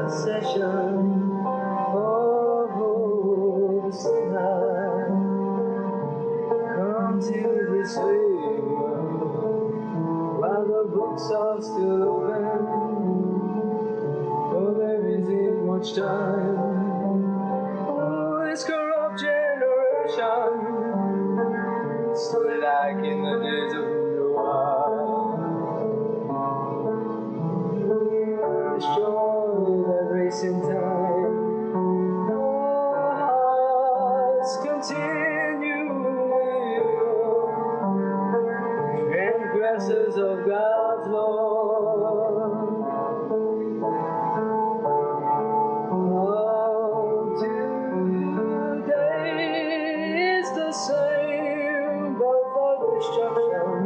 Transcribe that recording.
succession of hopes tonight. Come to this river while the books are still open, for there isn't much time. Oh, this corrupt generation, so like in the days of Noah, destroy that racing time. Our hearts continue transgressors of God's law. Today is the same, but the destruction